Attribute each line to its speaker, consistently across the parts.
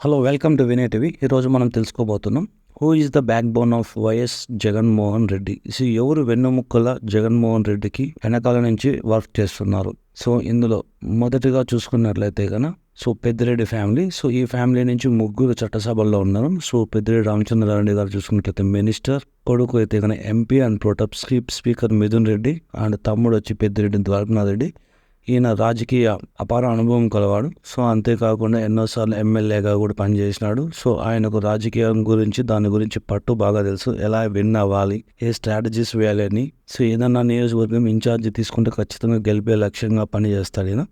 Speaker 1: Hello, welcome to Vinay TV. ఈరోజు మనం తెలుసుకోబోతున్నాం who is the back bone of YS Jaganmohan Reddy. So ఎవరు వెన్నుముక్కల జగన్మోహన్ రెడ్డికి వెనకాల నుంచి వర్క్ చేస్తున్నారు. సో ఇందులో మొదటిగా చూసుకున్నట్లయితే కనుక పెద్దిరెడ్డి ఫ్యామిలీ. సో ఈ ఫ్యామిలీ నుంచి ముగ్గురు చట్టసభల్లో ఉన్నారు. సో పెద్దిరెడ్డి రామచంద్రారెడ్డి గారు చూసుకున్నట్లయితే మినిస్టర్, కొడుకు అయితే కనుక MP and protem speaker Mithun Reddy, and తమ్ముడు వచ్చి పెద్దిరెడ్డి ద్వారకనాథ్ రెడ్డి. ఈయన రాజకీయ అపార అనుభవం కలవాడు. సో అంతేకాకుండా ఎన్నోసార్లు ఎమ్మెల్యేగా కూడా పనిచేసినాడు. సో ఆయనకు రాజకీయం గురించి దాని గురించి పట్టు బాగా తెలుసు. ఎలా విన్ అవ్వాలి, ఏ స్ట్రాటజీస్ వేయాలి అని. సో ఏదన్నా నియోజకవర్గం ఇన్ఛార్జ్ తీసుకుంటే ఖచ్చితంగా గెలిపే లక్ష్యంగా పనిచేస్తాడు ఈయన.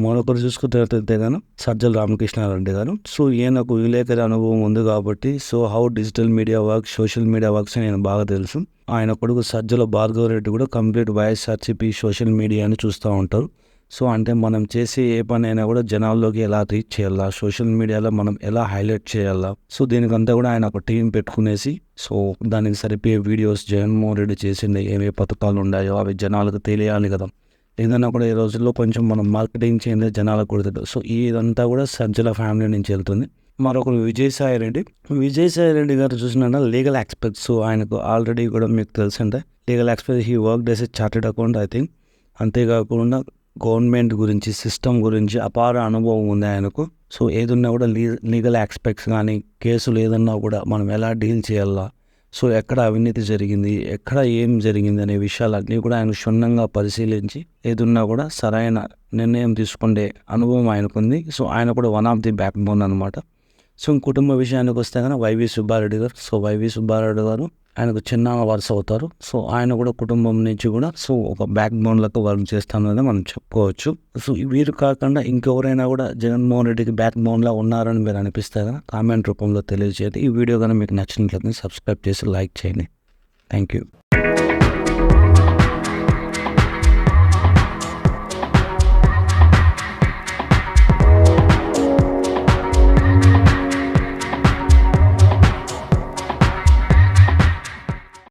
Speaker 1: మరొకరు చూసుకుంటే గాను సజ్జల రామకృష్ణారెడ్డి గారు. సో ఈయనకు విలేకరి అనుభవం ఉంది కాబట్టి so how digital media work, social media works అని బాగా తెలుసు. ఆయన కొడుకు సజ్జల భార్గవ రెడ్డి కూడా కంప్లీట్ వైఎస్ఆర్సీపీ సోషల్ మీడియాని చూస్తూ ఉంటారు. సో అంటే మనం చేసే ఏ పని అయినా కూడా జనాల్లోకి ఎలా రీచ్ చేయాలా, సోషల్ మీడియాలో మనం ఎలా హైలైట్ చేయాలా. సో దీనికంతా కూడా ఆయన ఒక టీం పెట్టుకునేసి సో దానికి సరిపోయే వీడియోస్ జగన్మోహన్ రెడ్డి చేసిండే ఏమే పథకాలు ఉన్నాయో అవి జనాలకు తెలియాలి కదా. ఏదైనా కూడా ఈ రోజుల్లో కొంచెం మనం మార్కెటింగ్ చేయండి జనాలకు కూడా. సో ఇదంతా కూడా సజ్జల ఫ్యామిలీ నుంచి వెళ్తుంది. మరొకరు విజయసాయి రెడ్డి గారు చూసినా లీగల్ ఎక్స్పర్ట్స్. ఆయనకు ఆల్రెడీ కూడా మీకు తెలిసిందే legal expert. He work as a chartered accountant I think. అంతేకాకుండా గవర్నమెంట్ గురించి, సిస్టమ్ గురించి అపార అనుభవం ఉంది ఆయనకు. సో ఏదన్నా కూడా లీగల్ ఆస్పెక్ట్స్ కానీ కేసులు ఏదన్నా కూడా మనం ఎలా డీల్ చేయాలా, సో ఎక్కడ అవినీతి జరిగింది, ఎక్కడ ఏం జరిగింది అనే విషయాలన్నీ కూడా ఆయన క్షుణ్ణంగా పరిశీలించి ఏదన్నా కూడా సరైన నిర్ణయం తీసుకునే అనుభవం ఆయనకుంది. సో ఆయన కూడా one of the back bone అనమాట. సో కుటుంబ విషయానికి వస్తే కనుక వైవి సుబ్బారెడ్డి గారు. సో వైవి సుబ్బారెడ్డి గారు ఆయనకు చిన్న వరుస అవుతారు. సో ఆయన కూడా కుటుంబం నుంచి కూడా సో ఒక బ్యాక్ బోన్లకు వర్క్ చేస్తానని మనం చెప్పుకోవచ్చు. సో వీరు కాకుండా ఇంకెవరైనా కూడా జగన్మోహన్ రెడ్డికి బ్యాక్ బోన్లా ఉన్నారని మీరు అనిపిస్తే కదా కామెంట్ రూపంలో తెలియజేయండి. ఈ వీడియో కనుక మీకు నచ్చినట్లయితే సబ్స్క్రైబ్ చేసి లైక్ చేయండి. Thank you.